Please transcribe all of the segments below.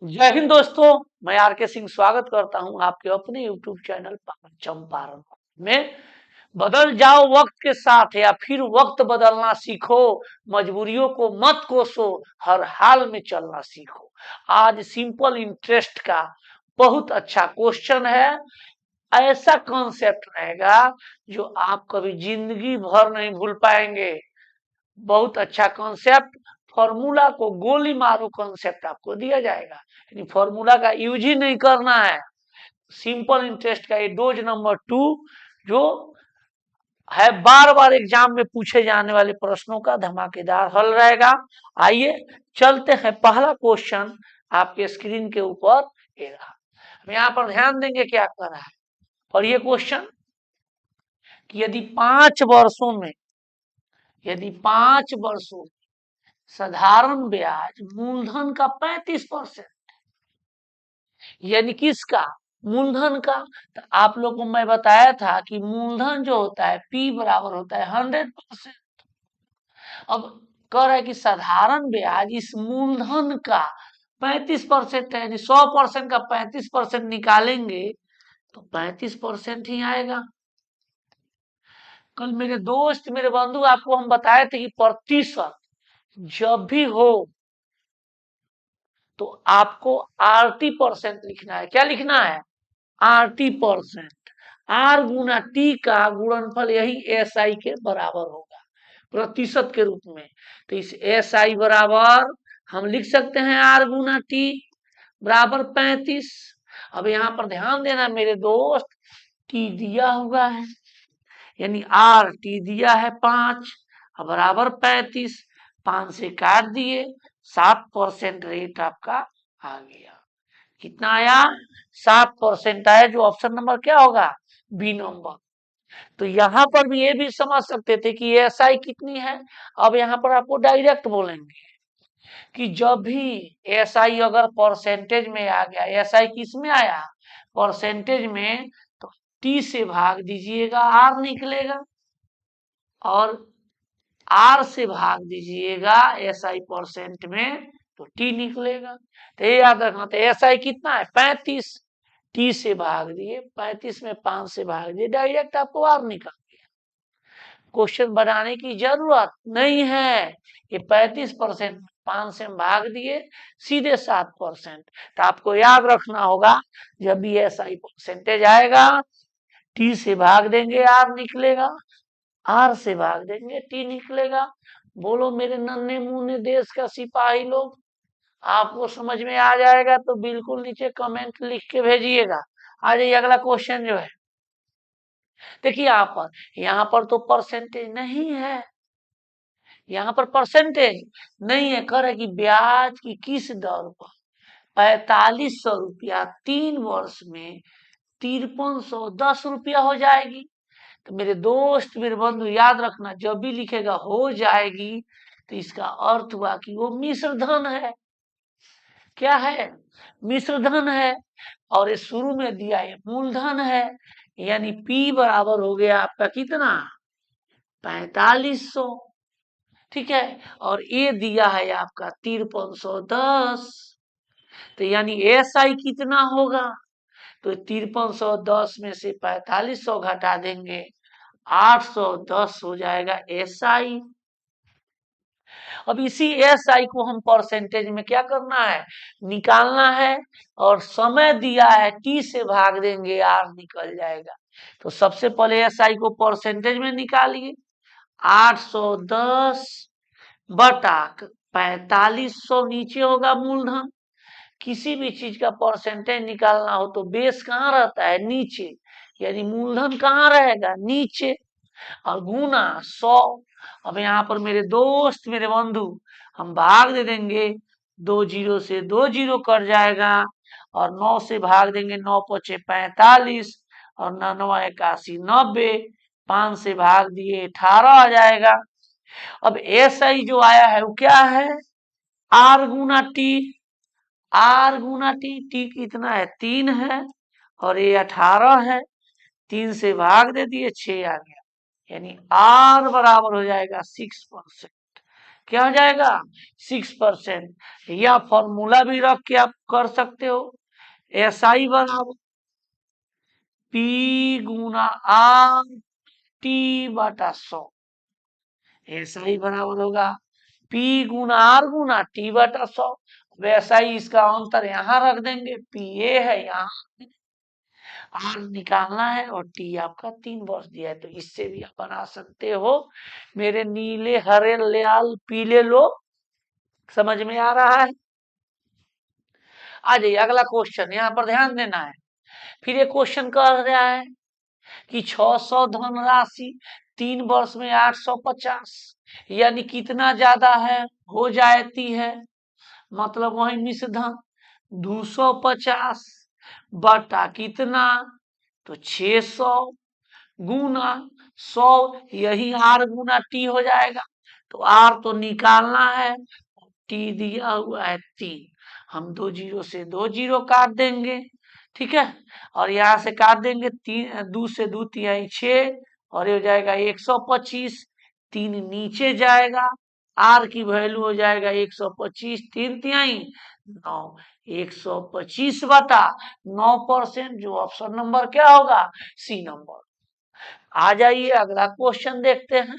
जय हिंद दोस्तों। मैं आर के सिंह स्वागत करता हूं आपके अपने यूट्यूब चैनल चंपारण में। बदल जाओ वक्त के साथ या फिर वक्त बदलना सीखो, मजबूरियों को मत कोसो, हर हाल में चलना सीखो। आज सिंपल इंटरेस्ट का बहुत अच्छा क्वेश्चन है। ऐसा कॉन्सेप्ट रहेगा जो आप कभी जिंदगी भर नहीं भूल पाएंगे। बहुत अच्छा कॉन्सेप्ट। फॉर्मूला को गोली मारो कॉन्सेप्ट आपको दिया जाएगा, यानी फॉर्मूला का यूज ही नहीं करना है। सिंपल इंटरेस्ट का ये डोज नंबर 2 जो है बार बार एग्जाम में पूछे जाने वाले प्रश्नों का धमाकेदार हल रहेगा। आइए चलते हैं, पहला क्वेश्चन आपके स्क्रीन के ऊपर ये रहा। हम यहाँ पर ध्यान देंगे क्या कर रहा है। और ये क्वेश्चन कि यदि 5 वर्षों में साधारण ब्याज मूलधन का 35%, यानी किसका? मूलधन का। तो आप लोग को मैं बताया था कि मूलधन जो होता है P बराबर होता है 100%। अब कह रहा है कि साधारण ब्याज इस मूलधन का 35% है, यानी 100% का 35% निकालेंगे तो 35% ही आएगा। कल मेरे दोस्त मेरे बंधु आपको हम बताए थे कि प्रतिशत जब भी हो तो आपको RT% लिखना है। क्या लिखना है? RT%। R गुना T का गुणनफल यही SI के बराबर होगा प्रतिशत के रूप में। तो इस SI बराबर हम लिख सकते हैं R गुना T बराबर 35। अब यहाँ पर ध्यान देना मेरे दोस्त, T दिया हुआ है, यानी RT दिया है 5 बराबर 35। 5 से काट दिए, 7% रेट आपका आ गया। कितना आया? 7% आया, जो ऑप्शन नंबर क्या होगा? B number. तो यहां पर भी ये भी समझ सकते थे कि एसआई कितनी है। अब यहाँ पर आपको डायरेक्ट बोलेंगे कि जब भी एसआई अगर परसेंटेज में आ गया, एसआई किस में आया? परसेंटेज में, तो टी से भाग दीजिएगा, आर निकलेगा, और आर से भाग दीजिएगा एसआई परसेंट में, तो टी निकलेगा। तो ये याद रखना। तो एसआई कितना है? 35। टी से भाग दिए, 35 में 5 से भाग दिए, डायरेक्ट आपको आर निकल गया। क्वेश्चन बनाने की जरूरत नहीं है। ये 35% 5 से भाग दिए, सीधे 7%। तो आपको याद रखना होगा, जब भी एसआई परसेंटेज आएगा टी से भाग देंगे आर निकलेगा, आर से भाग देंगे टी निकलेगा। बोलो मेरे नन्हे मुन्ने देश का सिपाही लोग, आपको समझ में आ जाएगा तो बिल्कुल नीचे कमेंट लिख के भेजिएगा। आ जाइए अगला क्वेश्चन जो है। देखिए यहाँ पर तो परसेंटेज नहीं है, यहाँ पर परसेंटेज नहीं है। कह रहे कि ब्याज की किस दर पर 4500 रुपया 3 वर्ष में 5310 रुपया हो जाएगी। तो मेरे दोस्त मेरे बंधु याद रखना, जब भी लिखेगा हो जाएगी तो इसका अर्थ हुआ कि वो मिश्र धन है। क्या है? मिश्र धन है। और ये शुरू में दिया है मूलधन है, यानी P बराबर हो गया आपका कितना? 4500। ठीक है। और ये दिया है आपका 5310। तो यानी SI कितना होगा? तो 5310 में से 4500 घटा देंगे, 810 हो जाएगा SI। अब इसी SI को हम परसेंटेज में क्या करना है? निकालना है। और समय दिया है T से भाग देंगे, R निकल जाएगा। तो सबसे पहले SI को परसेंटेज में निकालिए। 810 बटा 4500 नीचे होगा मूलधन। किसी भी चीज का परसेंटेज निकालना हो तो बेस कहाँ रहता है? नीचे, यानी मूलधन कहाँ रहेगा? नीचे। और गुना 100। अब यहाँ पर मेरे दोस्त मेरे बंधु हम भाग दे देंगे, 2 जीरो से 2 जीरो कट जाएगा, और 9 से भाग देंगे, 9 पचे 45, और 9 81 90, 5 से भाग दिए 18 आ जाएगा। अब SI जो आया है वो क्या है? R गुना T। R गुना T कितना है? 3 है, और ये 18 है। 3 से भाग दे दिए, 6 आ गया, यानी R बराबर हो जाएगा 6%। क्या हो जाएगा 6%। या फॉर्मूला भी रख के आप कर सकते हो, SI बराबर P गुना RT/100। SI बराबर होगा P गुना R गुना T/100। वैसा ही इसका अंतर यहाँ रख देंगे, PA है यहाँ, R निकालना है और T आपका 3 वर्ष दिया है, तो इससे भी आप बना सकते हो मेरे नीले हरे लाल पीले लोग। समझ में आ रहा है? आ जाइए अगला क्वेश्चन, यहाँ पर ध्यान देना है। फिर ये क्वेश्चन कह रहा है कि 600 धनराशि 3 वर्ष में 850, यानी कितना ज्यादा है हो जाती है, मतलब वही मिश्र धन 250 बटा कितना, तो 600 गुना 100, यही R गुना T हो जाएगा। तो R तो निकालना है, T दिया हुआ है 3, हम 2 जीरो से 2 जीरो काट देंगे, ठीक है। और यहाँ से काट देंगे 3, 2 से 2 तिहाई 6, और ये हो जाएगा 125, 3 नीचे जाएगा, R की वैल्यू हो जाएगा 125 3 तिहाई 9, 125 बटा 9%, जो ऑप्शन नंबर क्या होगा, C नंबर। आ जाइए अगला क्वेश्चन देखते हैं।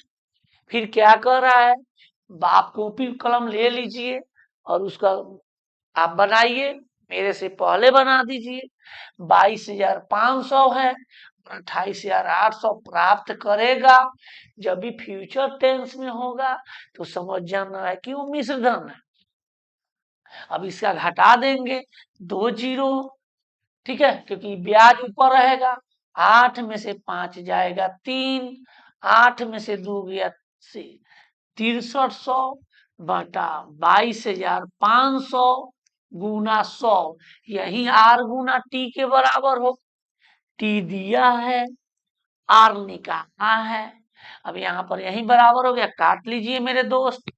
फिर क्या कर रहा है, आप कॉपी कलम ले लीजिए और उसका आप बनाइए, मेरे से पहले बना दीजिए। 22,500 है, 28,800 प्राप्त करेगा। जब भी फ्यूचर टेंस में होगा तो समझ जाना है कि वो मिश्र धन है। अब इसका घटा देंगे 2 जीरो, ठीक है, क्योंकि ब्याज ऊपर रहेगा। 8 में से 5 जाएगा 3, 8 में से 2 गया 6300 बटा 22,500 गुना 100, यही R गुना T के बराबर हो। T दिया है, R निकालना है। अब यहाँ पर यही बराबर हो गया, काट लीजिए मेरे दोस्त।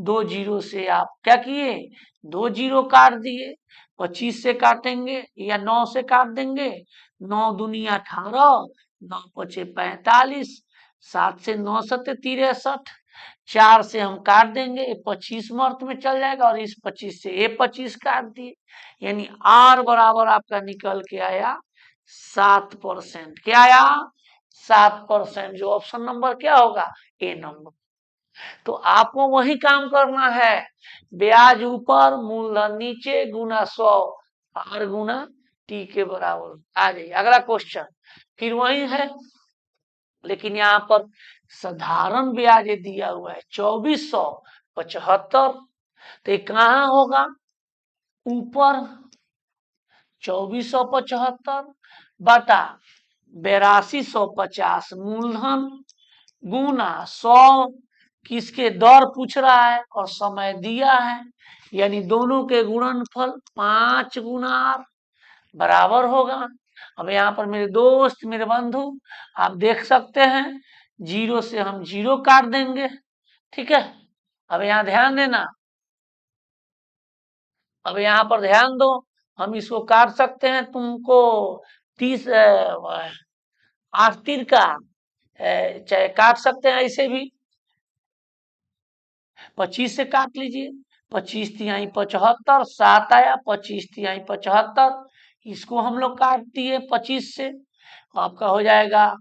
2 जीरो से आप क्या किए, 2 जीरो काट दिए। 25 से काटेंगे या 9 से काट देंगे, 9 दूनी 18, 9 पचे 45, 7 से 9 सत्ते 63, 4 से हम काट देंगे, 25 मर्थ में चल जाएगा, और इस 25 से ये 25 काट दिए, यानी R बराबर आपका निकल के आया 7%। क्या आया, 7%, जो ऑप्शन नंबर क्या होगा, A नंबर। तो आपको वही काम करना है, ब्याज ऊपर मूलधन नीचे गुना 100, R गुना T के बराबर। आ जाइए अगला क्वेश्चन, फिर वही है, लेकिन यहाँ पर साधारण ब्याज दिया हुआ है 2475, तो ये कहाँ होगा, ऊपर 2475 बटा 8250 मूलधन गुना 100, किसके दर पूछ रहा है और समय दिया है, यानी दोनों के गुणनफल 5 गुना R बराबर होगा। अब यहाँ पर मेरे दोस्त मेरे बंधु आप देख सकते हैं, जीरो से हम जीरो काट देंगे, ठीक है। अब यहाँ ध्यान देना, अब यहाँ पर ध्यान दो, हम इसको काट सकते हैं, तुमको 30 8 तीर का चाहे काट सकते हैं ऐसे भी, 25 से काट लीजिए, 25 तिहाई 75, 7 आया, 25 तिहाई 75, इसको हम लोग काट दिए 25 से, आपका हो जाएगा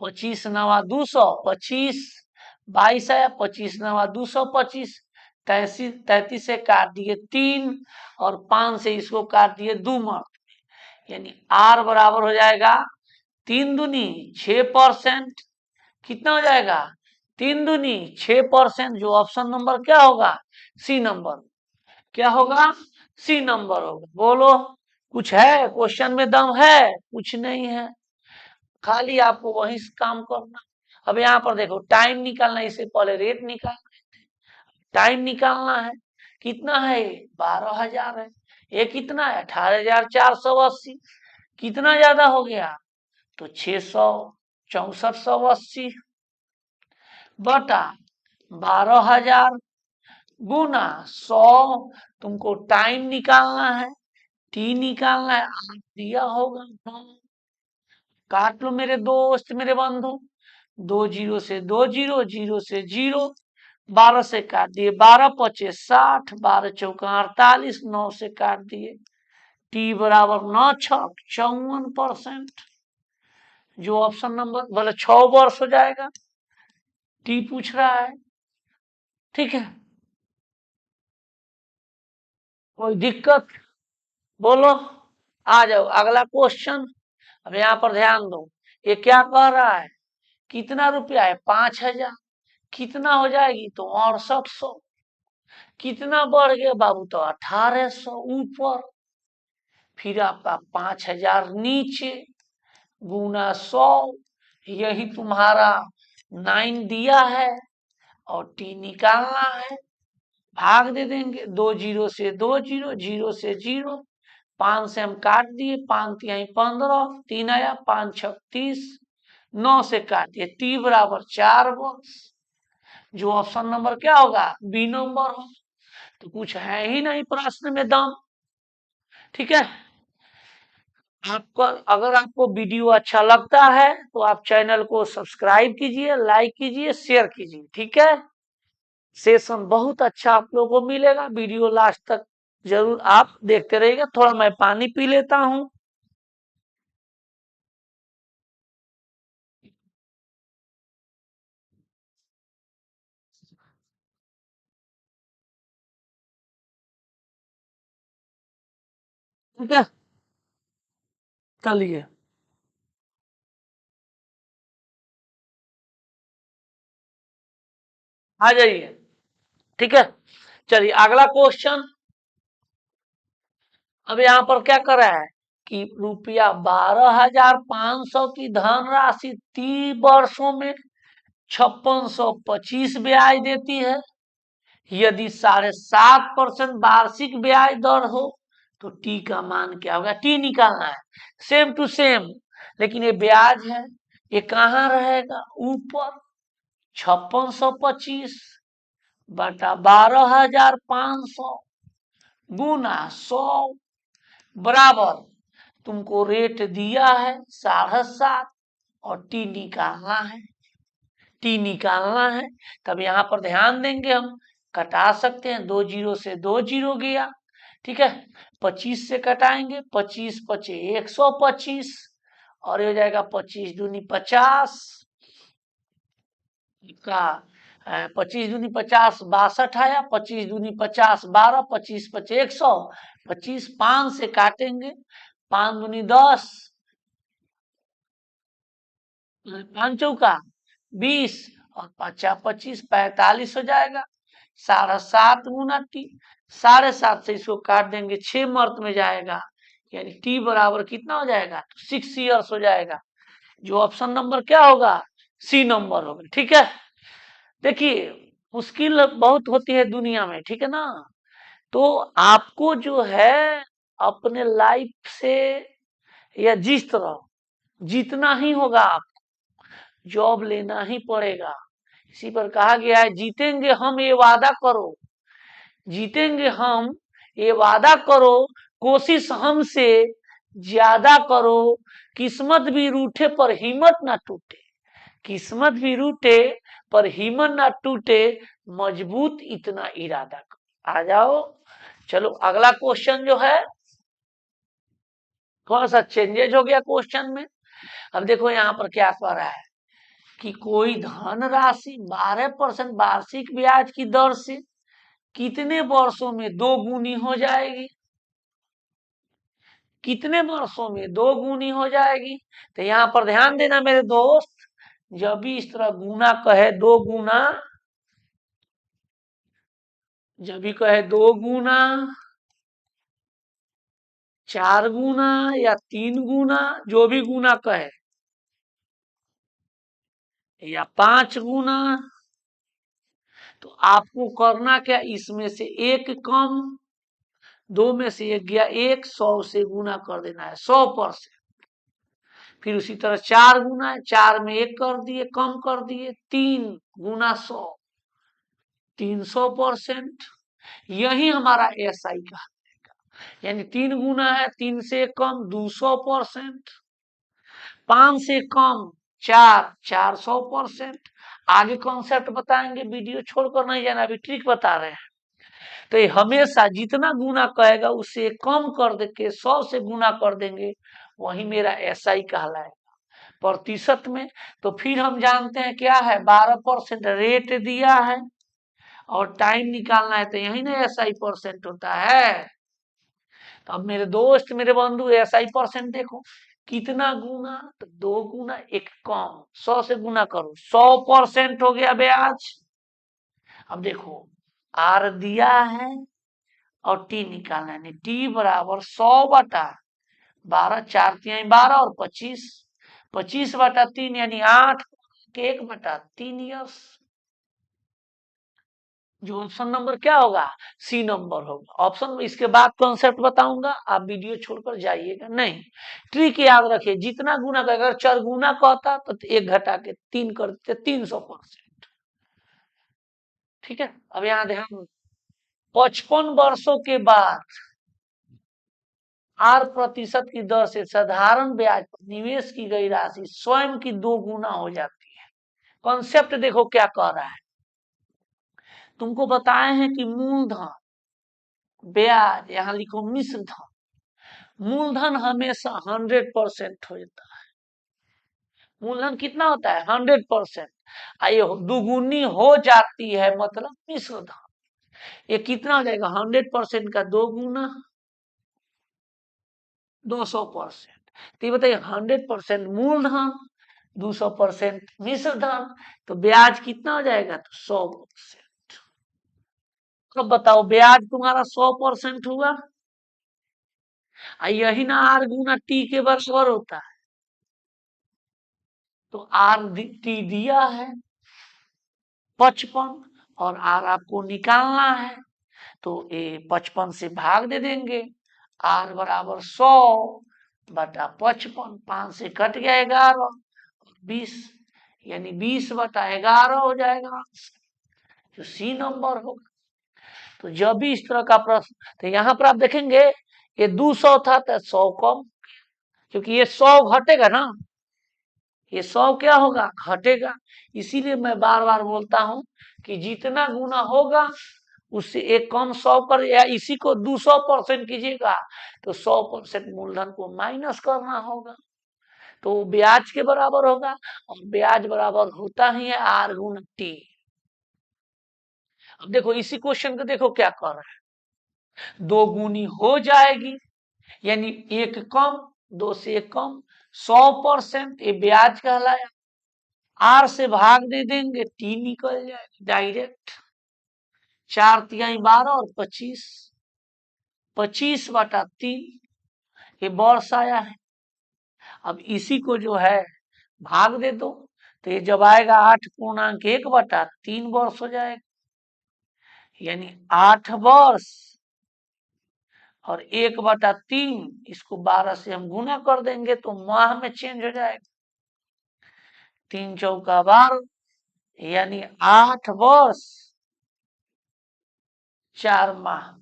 25 नवा 200, 25 22 आया, 25 नवा 225, 33 से काट दिए 3, और 5 से इसको काट दिए 2 मर्द, यानी R बराबर हो जाएगा 3 दूनी 6%, कितना हो जाएगा 3 दूनी 6%, जो ऑप्शन नंबर क्या होगा, C नंबर। क्या होगा, C नंबर होगा। बोलो कुछ है, क्वेश्चन में दम है, कुछ नहीं है, खाली आपको वही काम करना। अब यहाँ पर देखो टाइम निकालना, इससे पहले रेट निकालना, टाइम निकालना है, कितना है, 12,000 है, ये कितना है 18,480, कितना ज्यादा हो गया, तो 664,180 बटा 12,000 गुना 100, तुमको टाइम निकालना है, टी निकालना है, दिया होगा, काट लो मेरे दोस्त मेरे बंधु। दो जीरो से दो जीरो, जीरो से जीरो, 12 से काट दिए, 12 पचे 60, 12 चौका 48, 9 से काट दिए, टी बराबर 9 छक 54%। जो ऑप्शन नंबर बोले 6 वर्ष हो जाएगा, टी पूछ रहा है। ठीक है, कोई दिक्कत बोलो, आ जाओ अगला क्वेश्चन। अब यहाँ पर ध्यान दो, ये क्या कह रहा है, कितना रुपया है, 5,000, कितना हो जाएगी तो 6800, कितना बढ़ गया बाबू तो 1800 ऊपर, फिर आपका 5,000 नीचे, गुना 100, यही तुम्हारा 9 दिया है, और टी निकालना है, भाग दे देंगे, दो जीरो से दो जीरो, जीरो से जीरो, 5 से हम काट दिए, 5 तिहाई 15, 3 आया, 5 छक 30, 9 से काट दिए, टी बराबर 4 वर्ष। जो ऑप्शन नंबर क्या होगा, बी नंबर हो, तो कुछ है ही नहीं प्रश्न में दम। ठीक है, आपको अगर आपको वीडियो अच्छा लगता है तो आप चैनल को सब्सक्राइब कीजिए, लाइक कीजिए, शेयर कीजिए। ठीक है, सेशन बहुत अच्छा आप लोगों को मिलेगा, वीडियो लास्ट तक जरूर आप देखते रहिएगा। थोड़ा मैं पानी पी लेता हूं। ठीक है, चलिए आ जाइए। ठीक है, चलिए अगला क्वेश्चन। अब यहाँ पर क्या कर रहा है कि रुपया 12,500 की धनराशि 30 वर्षों में 5625 ब्याज देती है। यदि 7.5% वार्षिक ब्याज दर हो तो टी का मान क्या होगा, टी निकालना है, सेम टू सेम, लेकिन ये ब्याज है, ये कहाँ रहेगा, ऊपर, 5625 बटा 12,500 गुना 100 बराबर, तुमको रेट दिया है 7.5 और टी निकालना है, टी निकालना है। तब यहाँ पर ध्यान देंगे, हम कटा सकते हैं, दो जीरो से दो जीरो गया। ठीक है, 25 से कटाएंगे, 25 पचे 125, और ये हो जाएगा 25 दूनी 50 का, 25 दूनी 50 62 आया, 25 दूनी 50 12, 25 पचे 100, 25 5 से काटेंगे, 5 दूनी 10, 5 चौका 20, और 50 25 45 हो जाएगा। 7.5 गुना टी, 7.5 से इसको काट देंगे, 6 मर्त में जाएगा, यानी टी बराबर कितना हो जाएगा, 6 ईयर्स हो जाएगा। जो ऑप्शन नंबर क्या होगा, सी नंबर होगा। ठीक है, देखिए मुश्किल बहुत होती है दुनिया में, ठीक है ना, तो आपको जो है अपने लाइफ से या जिस तरह जीतना ही होगा, आप जॉब लेना ही पड़ेगा। इसी पर कहा गया है, जीतेंगे हम ये वादा करो, जीतेंगे हम ये वादा करो, कोशिश हमसे ज्यादा करो, किस्मत भी रूठे पर हिम्मत ना टूटे, किस्मत भी रूठे पर हिम्मत ना टूटे, मजबूत इतना इरादा करो। आ जाओ, चलो अगला क्वेश्चन जो है थोड़ा सा चेंजेज हो गया क्वेश्चन में। अब देखो यहाँ पर क्या कर रहा है कि कोई धनराशि 12% वार्षिक ब्याज की दर से कितने वर्षों में दो गुनी हो जाएगी, कितने वर्षों में दो गुनी हो जाएगी। तो यहाँ पर ध्यान देना मेरे दोस्त, जब भी इस तरह गुना कहे, दो गुना, जब भी कहे दो गुना, चार गुना या तीन गुना, जो भी गुना कहे, या पांच गुना, तो आपको करना क्या, इसमें से एक कम, दो में से एक गया एक, 100 से गुना कर देना है, 100%। फिर उसी तरह चार गुना है, चार में एक कर दिए, कम कर दिए, 3 गुना 100, 300%। यही हमारा एसआई का, यानी 3 गुना है, 3 से कम 200%, 5 से कम 400%। आगे कॉन्सेप्ट बताएंगे, वीडियो छोड़कर नहीं जाना, अभी ट्रिक बता रहे हैं। तो ये हमेशा जितना गुना कहेगा उससे कम कर दे के 100 से गुना कर देंगे, वही मेरा एसआई कहलाएगा प्रतिशत में। तो फिर हम जानते हैं क्या है, 12% रेट दिया है और टाइम निकालना है, तो यही ना एसआई परसेंट होता है। तो अब मेरे दोस्त मेरे बंधु एसआई परसेंट देखो कितना गुना, तो 2 गुना 1 कम, 100 से गुना करो, 100% हो गया ब्याज। अब देखो आर दिया है और टी निकालना है, टी बराबर 100/12, 4×3 = 12 और 25, 25/3 यानी 8 के 1/3 यस। जो ऑप्शन नंबर क्या होगा, सी नंबर होगा ऑप्शन में। इसके बाद कॉन्सेप्ट बताऊंगा, आप वीडियो छोड़कर जाइएगा नहीं। ट्रिक याद रखिए, जितना गुना का, अगर 4 गुना कहता तो 1 घटा के 3 कर देते, 300%। ठीक है, अब यहाँ ध्यान, 55 वर्षों के बाद 8% की दर से साधारण ब्याज पर निवेश की गई राशि स्वयं की 2 गुना हो जाती है। कॉन्सेप्ट देखो क्या कह रहा है, तुमको बताए हैं कि मूलधन, ब्याज, यहाँ लिखो मिश्र धन। मूलधन हमेशा 100% हो जाता है। मूलधन कितना होता है, 100%। आइए दुगुनी हो जाती है मतलब मिश्र धन। ये कितना हो जाएगा, 100% का 2 गुना 200%। तो ये बताइए 100% मूलधन 200% मिश्र धन, तो ब्याज कितना हो जाएगा, तो 100%। अब बताओ ब्याज तुम्हारा 100% हुआ, यही ना आर गुना टी के बराबर होता है। तो आर टी दिया है 55 और आर आपको निकालना है, तो ये 55 से भाग दे देंगे, आर बराबर 100/55, 5 से कट गया 11, 20 यानी 20/11 हो जाएगा, जो सी नंबर होगा। तो जब भी इस तरह का प्रश्न, तो यहाँ पर आप देखेंगे ये 200 था तो 100 कम, क्योंकि ये 100 घटेगा ना, ये 100 क्या होगा, घटेगा। इसीलिए मैं बार बार बोलता हूं कि जितना गुना होगा उससे एक कम 100 कर, या इसी को 200% कीजिएगा तो 100% मूलधन को माइनस करना होगा, तो ब्याज के बराबर होगा, और ब्याज बराबर होता ही है आर गुना टी। अब देखो इसी क्वेश्चन को देखो क्या कर रहा है, 2 गुनी हो जाएगी यानी 1 कम, 2 से 1 कम, 100% ये ब्याज कहलाया, आर से भाग दे देंगे टी निकल जाएगा डायरेक्ट, 4×3 = 12 और 25, 25/3 ये वर्ष आया है। अब इसी को जो है भाग दे दो, तो ये जब आएगा 8×1/3 वर्ष हो जाएगा, यानी 8 वर्ष और 1/3, इसको 12 से हम गुना कर देंगे तो माह में चेंज हो जाएगा, 3×4 = 12 यानी 8 वर्ष 4 माह,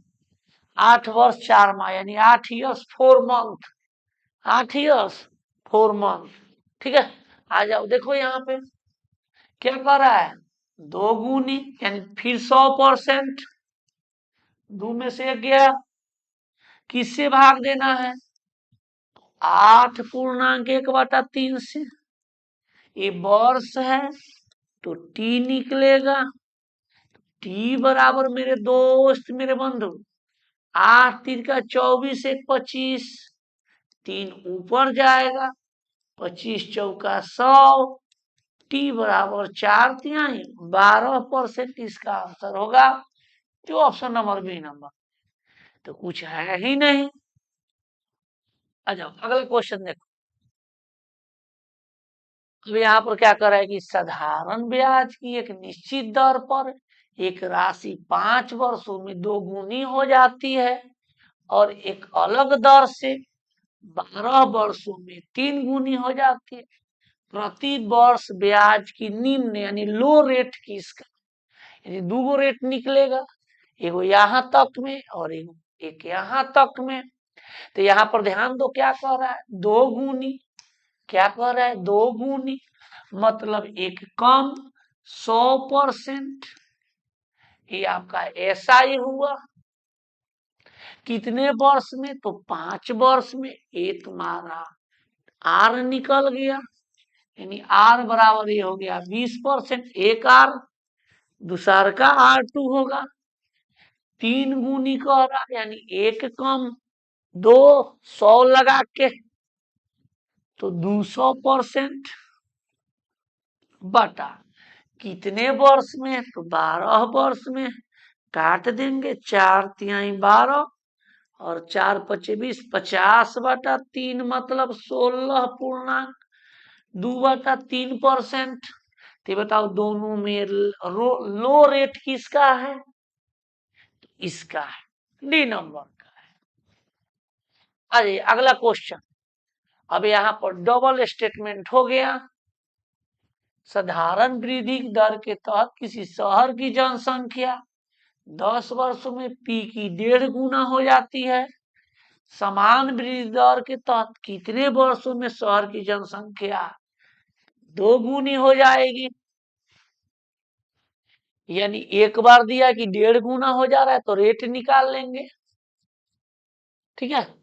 8 वर्ष 4 माह यानी 8 ईयर्स 4 मंथ, 8 ईयर्स 4 मंथ। ठीक है, आ जाओ देखो यहाँ पे क्या कर रहा है, 2 गुनी यानी फिर 100%, 2 में से 1 गया, किससे भाग देना है, 8×1/3 से, ये वर्ष है तो टी निकलेगा, टी बराबर मेरे दोस्त मेरे बंधु 8×3 = 24, 1 25, 3 ऊपर जाएगा, 25×4 = 100, टी बराबर 4/3, 12% इसका आंसर होगा, जो ऑप्शन नंबर बी नंबर। तो कुछ है ही नहीं। आ जाओ अगला क्वेश्चन देखो, अब यहाँ पर क्या कर रहा है कि साधारण ब्याज की एक निश्चित दर पर एक राशि 5 वर्षों में 2 गुनी हो जाती है और एक अलग दर से 12 वर्षों में 3 गुनी हो जाती है। प्रति वर्ष ब्याज की निम्न यानी लो रेट की इसका, यानी 2 रेट निकलेगा, एगो यहाँ तक में और एक यहाँ तक में। तो यहाँ पर ध्यान दो क्या कह रहा है, 2 गुनी, क्या कह रहा है 2 गुनी, मतलब एक कम 100%, ये आपका एसआई हुआ। कितने वर्ष में? तो 5 वर्ष में। ये तुम्हारा आर निकल गया, यानी आर बराबर ये हो गया 20%। एक आर, दूसर का R2 होगा। 3 गुनी कह रहा, यानी एक कम 2, 100 लगा के तो 200% बटा कितने वर्ष में? तो 12 वर्ष में। काट देंगे, 4 तिहाई 12 और 4 पचे 20, 50/3 मतलब 16.2/3%। तो बताओ दोनों में लो रेट किसका है? इसका है, डी नंबर का है। अरे अगला क्वेश्चन, अब यहाँ पर डबल स्टेटमेंट हो गया। साधारण वृद्धि दर के तहत किसी शहर की जनसंख्या 10 वर्षों में पी की 1.5 गुना हो जाती है। समान वृद्धि दर के तहत कितने वर्षों में शहर की जनसंख्या 2 गुनी हो जाएगी? यानी एक बार दिया कि 1.5 गुना हो जा रहा है तो रेट निकाल लेंगे, ठीक है,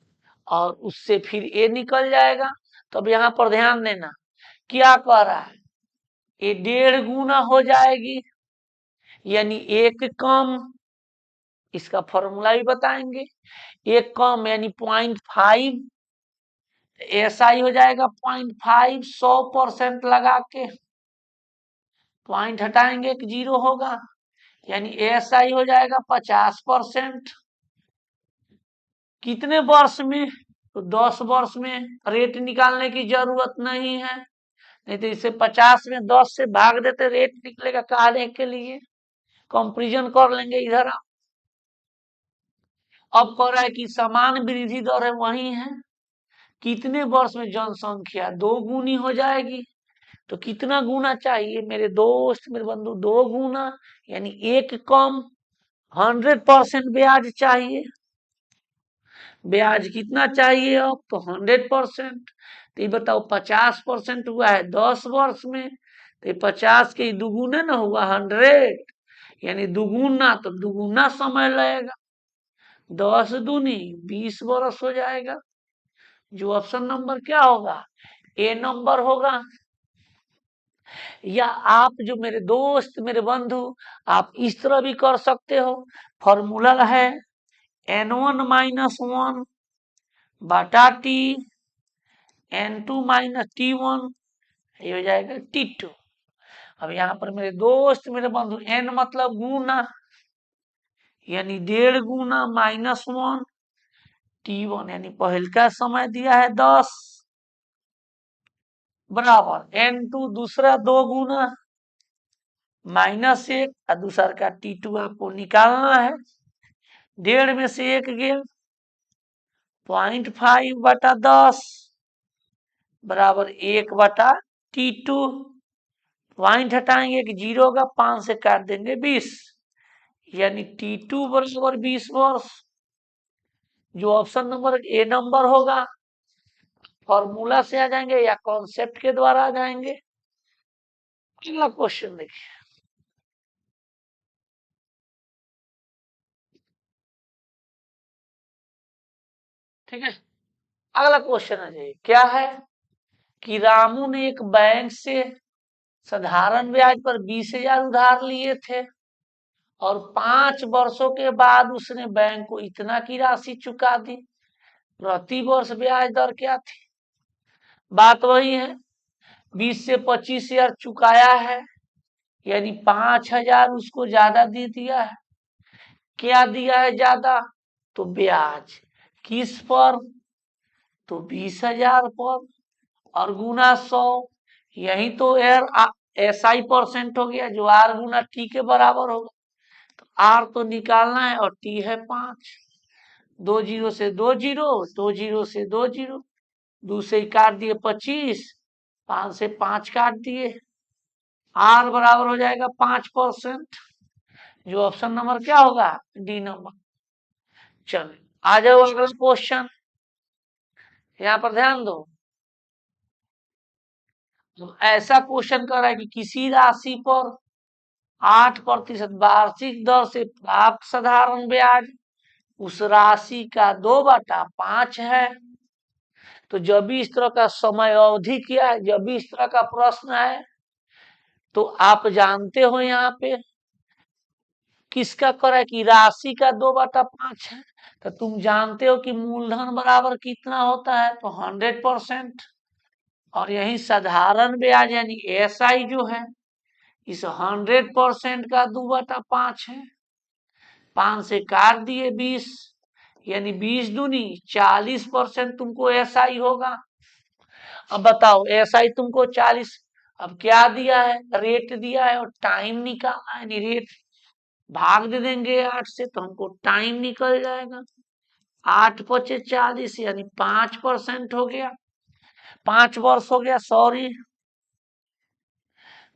और उससे फिर ए निकल जाएगा। तो अब यहाँ पर ध्यान देना, क्या कह रहा है? ये 1.5 गुना हो जाएगी, यानी एक कम, इसका फॉर्मूला भी बताएंगे। एक कम यानी 0.5, एसआई हो जाएगा 0.5, 100% लगा के पॉइंट हटाएंगे, एक जीरो होगा, यानी एसआई हो जाएगा 50%। कितने वर्ष में? तो 10 वर्ष में। रेट निकालने की जरूरत नहीं है, नहीं तो इसे 50 में 10 से भाग देते, रेट निकलेगा काले के लिए। कंपेरिजन कर लेंगे इधर। अब कह रहा है कि समान वृद्धि दर है वही है, कितने वर्ष में जनसंख्या 2 गुनी हो जाएगी। तो कितना गुना चाहिए मेरे दोस्त मेरे बंधु? 2 गुना, यानी एक कम 100% ब्याज चाहिए। ब्याज कितना चाहिए अब? तो 100%। तो ये बताओ 50% हुआ है 10 वर्ष में, तो 50 के दुगुना ना हुआ 100, यानी दुगुना, तो दुगुना समय लगेगा। 10 दूनी 20 वर्ष हो जाएगा। जो ऑप्शन नंबर क्या होगा? ए नंबर होगा। या आप जो मेरे दोस्त मेरे बंधु, आप इस तरह भी कर सकते हो। फॉर्मूला है n1 - 1 बटा टी, n2 - t1, ये हो जाएगा t2। अब यहाँ पर मेरे दोस्त मेरे बंधु, n मतलब गुना, यानी 1.5 गुना -1, t1 यानी पहल का समय दिया है 10 बराबर n2 दूसरा 2 गुना -1 और दूसरा का t2 आपको निकालना है। 1.5 में से 1 गया, 0.5/10 बराबर 1/t2। पॉइंट हटाएंगे कि जीरो होगा, 5 से काट देंगे 20, यानी t2 बराबर 20 वर्ष। जो ऑप्शन नंबर ए नंबर होगा। फॉर्मूला से आ जाएंगे या कॉन्सेप्ट के द्वारा आ जाएंगे। अगला क्वेश्चन देखिए, ठीक है। अगला क्वेश्चन है जी, क्या है कि रामू ने एक बैंक से साधारण ब्याज पर 20,000 उधार लिए थे और 5 वर्षों के बाद उसने बैंक को इतना की राशि चुका दी। प्रति वर्ष ब्याज दर क्या थी? बात वही है, 20 से 25,000 चुकाया है, यानी 5,000 उसको ज्यादा दे दिया है। क्या दिया है ज्यादा? तो ब्याज। किस पर? तो 20,000 पर, और गुना 100, यही तो यार SI % हो गया, जो R गुना T के बराबर होगा। तो R तो निकालना है और T है 5। 2 जीरो से 2 जीरो, 2 जीरो से 2 जीरो, 2 से काट दिए 25, 5 से 5 काट दिए, R बराबर हो जाएगा 5%। जो ऑप्शन नंबर क्या होगा? D number. चलो आ जाओ अगला क्वेश्चन, यहाँ पर ध्यान दो। तो ऐसा क्वेश्चन कर रहा है कि किसी राशि पर 8% वार्षिक दर से प्राप्त साधारण ब्याज उस राशि का 2/5 है। तो जब भी इस तरह का समय अवधि क्या है, जब भी इस तरह का प्रश्न है, तो आप जानते हो यहाँ पे किसका कर है कि राशि का 2/5 है। तो तुम जानते हो कि मूलधन बराबर कितना होता है, तो 100%। और यही साधारण ब्याज यानी एसआई जो है, इस 100% का 2/5 है। 5 से काट दिए 20, यानी 20 दूनी 40% तुमको एसआई होगा। अब बताओ एसआई तुमको 40, अब क्या दिया है, रेट दिया है और टाइम निकालना है, यानी रेट भाग दे देंगे 8 से तो हमको टाइम निकल जाएगा। 8 पचे 40 यानी 5% हो गया, 5 वर्ष हो गया, सॉरी।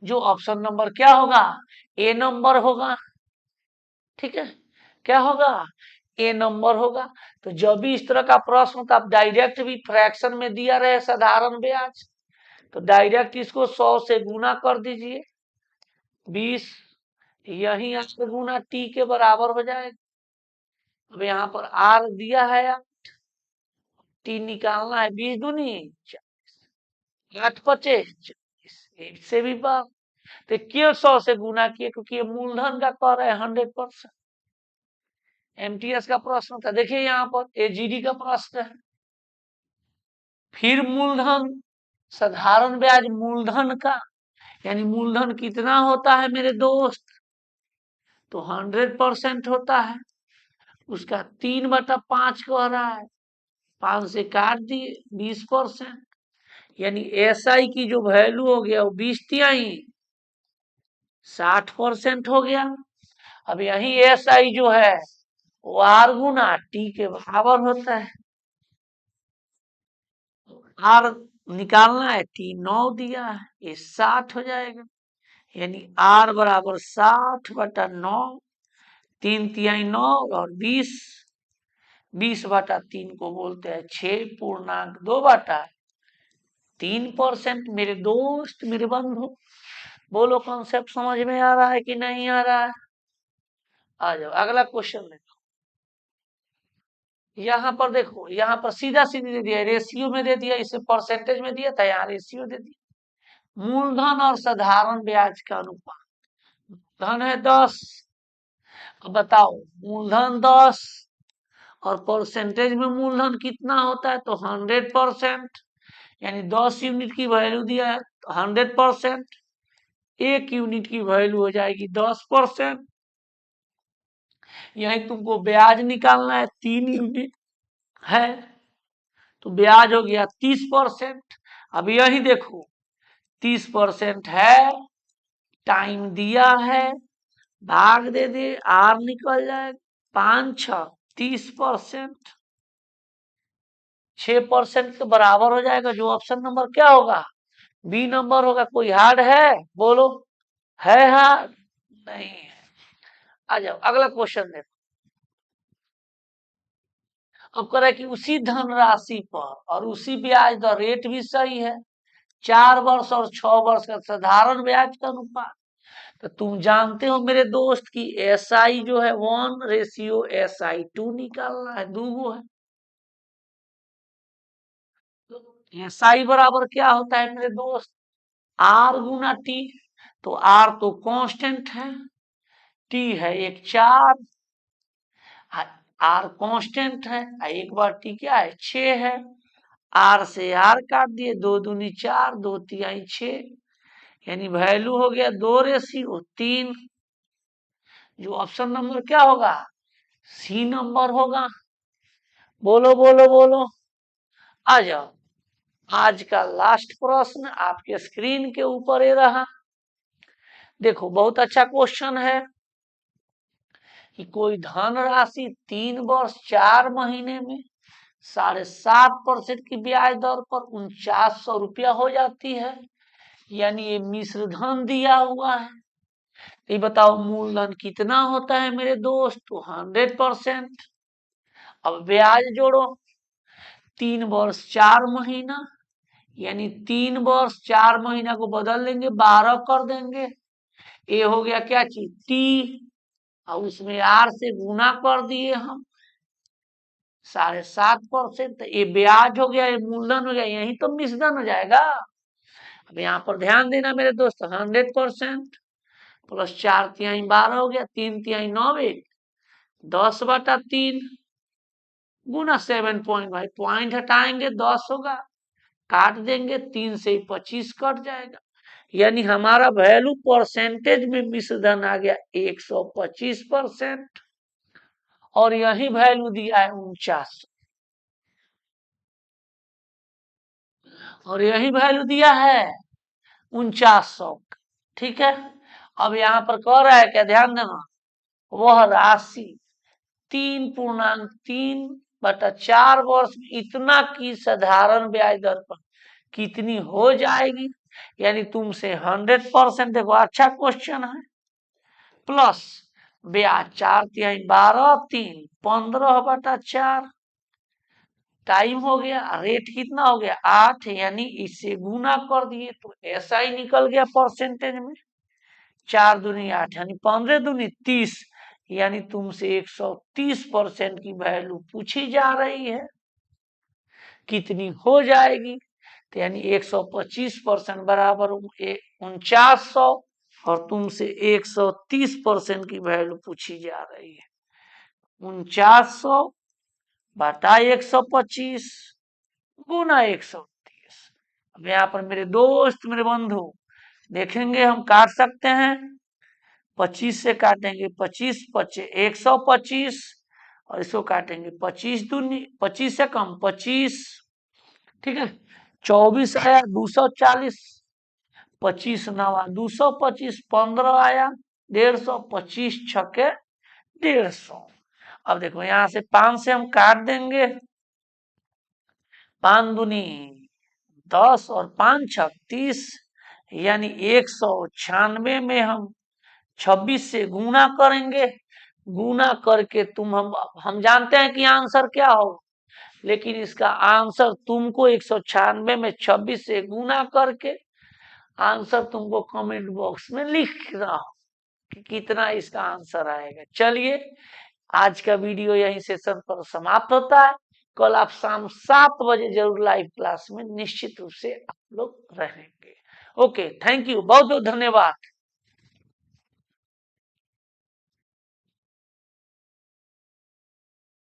जो ऑप्शन नंबर क्या होगा, ए नंबर होगा। ठीक है, क्या होगा, ए नंबर होगा। तो जब भी इस तरह का प्रश्न होता, आप डायरेक्ट भी फ्रैक्शन में दिया रहे साधारण ब्याज, तो डायरेक्ट इसको 100 से गुना कर दीजिए, 20 यही आर गुना टी के बराबर हो जाएगा। अब यहाँ पर आर दिया है, टी निकालना है, 20 दूनी 8 पचे 40, से भी बात। तो क्यों 100 से गुना किए, क्योंकि ये मूलधन का कर है 100%। एमटीएस का प्रश्न था, देखिए यहाँ पर एजीडी का प्रश्न है। फिर मूलधन, साधारण ब्याज मूलधन का, यानी मूलधन कितना होता है मेरे दोस्त, तो 100% होता है। उसका 3/5 कह रहा है, 5 से काट दिए 20%, यानी एसआई की जो वैल्यू हो गया वो 20 60% हो गया। अब यही एसआई जो है वो आर गुना टी के बराबर होता है। आर निकालना है, टी 9 दिया है, ये 60 हो जाएगा, यानी आर बराबर 60/9, 3×3 और 20, 20/3 को बोलते हैं 6.2%। मेरे दोस्त मेरे बंधु, बोलो कॉन्सेप्ट समझ में आ रहा है कि नहीं आ रहा है। आ जाओ अगला क्वेश्चन देखो। यहाँ पर देखो, यहाँ पर सीधा सीधी दे दिया, रेशियो में दे दिया, इसे परसेंटेज में दिया था, यहाँ रेशियो दे दिया। मूलधन और साधारण ब्याज का अनुपात, धन है 10, अब बताओ मूलधन 10 और परसेंटेज में मूलधन कितना होता है, तो 100%, यानी 10 यूनिट की वैल्यू दिया है तो 100%, 1 यूनिट की वैल्यू हो जाएगी 10%। यही तुमको ब्याज निकालना है, 3 यूनिट है तो ब्याज हो गया 30%। अब यही देखो 30% है, टाइम दिया है, भाग दे दे, आर निकल जाए, 5 6 30%, 6% के बराबर हो जाएगा। जो ऑप्शन नंबर क्या होगा, बी नंबर होगा। कोई हार्ड है, बोलो, है हार्ड, नहीं है। आ जाओ अगला क्वेश्चन देखो। अब कह रहा है कि उसी धनराशि पर और उसी ब्याज दर, रेट भी सही है, 4 वर्ष और 6 वर्ष का साधारण ब्याज का अनुपात। तो तुम जानते हो मेरे दोस्त की एसआई जो है 1:SI2 निकालना है, 2 है। तो एसआई बराबर क्या होता है मेरे दोस्त, आर गुना टी। तो आर तो कांस्टेंट है, टी है 1 4, आर कांस्टेंट है, एक बार टी क्या है 6 है। आर से आर काट दिए, 2 दूनी 4, 2 तिहाई 6, यानी वैल्यू हो गया 2:3। जो ऑप्शन नंबर क्या होगा, सी नंबर होगा। बोलो बोलो बोलो, आ जाओ। आज का लास्ट प्रश्न आपके स्क्रीन के ऊपर ही रहा। देखो बहुत अच्छा क्वेश्चन है कि कोई धनराशि 3 वर्ष 4 महीने में 7.5% की ब्याज दर पर 4900 रुपया हो जाती है, यानी ये मिश्र धन दिया हुआ है। ये बताओ मूलधन कितना होता है मेरे दोस्त, तो 100%। अब ब्याज जोड़ो, 3 वर्ष 4 महीना यानी 3 वर्ष 4 महीना को बदल देंगे, 12 कर देंगे। ये हो गया क्या चीज, टी, और उसमें आर से गुना कर दिए हम 7.5%। ये ब्याज हो गया, ये मूलधन हो गया, यही तो मिश्रधन हो जाएगा। अब यहाँ पर ध्यान देना मेरे दोस्त, 100% प्लस 4 तिहाई 12 हो गया, 3 तिहाई 9 10/3 गुना 7.5, पॉइंट हटाएंगे 10 होगा, काट देंगे 3 से 25 कट जाएगा, यानी हमारा वैल्यू परसेंटेज में मिश्रधन आ गया 125%। और यही वैल्यू दिया है 49, और यही वैल्यू दिया है 4900। ठीक है, अब यहाँ पर कह रहा है क्या, ध्यान देना, वह राशि 3.3/4 वर्ष में इतना की साधारण ब्याज दर पर कितनी हो जाएगी, यानी तुमसे 100%, देखो अच्छा क्वेश्चन है, प्लस ब्याज 4 तिहाई 12 3 15/4, टाइम हो गया, रेट कितना हो गया 8, यानी इससे गुना कर दिए तो ऐसा ही निकल गया परसेंटेज में, 4 दूनी 8 यानी 15 दूनी 30, यानी तुमसे 130% की वैल्यू पूछी जा रही है, कितनी हो जाएगी, तो यानी 125% बराबर 4900, और तुमसे 130% की वैल्यू पूछी जा रही है, 4900 बटा 125 गुना 130। अब यहाँ पर मेरे दोस्त, मेरे बंधु देखेंगे, हम काट सकते हैं, 25 से काटेंगे 25 पचे 125, और इसको काटेंगे 25 दूनी 25 से कम 25, ठीक है, 24 आया 240, 25 नवा 225, 15 आया 150, 25 छके 150। अब देखो यहाँ से 5 से हम काट देंगे, 5 दूनी 10 और 5 छक 30, यानी 196 में हम 26 से गुना करेंगे, गुना करके हम जानते हैं कि आंसर क्या होगा, लेकिन इसका आंसर तुमको 196 में 26 से गुना करके आंसर तुमको कमेंट बॉक्स में लिखना हो कि कितना इसका आंसर आएगा। चलिए, आज का वीडियो यही सेशन पर समाप्त होता है। कल आप शाम 7 बजे जरूर लाइव क्लास में निश्चित रूप से आप लोग रहेंगे। ओके, थैंक यू, बहुत बहुत धन्यवाद।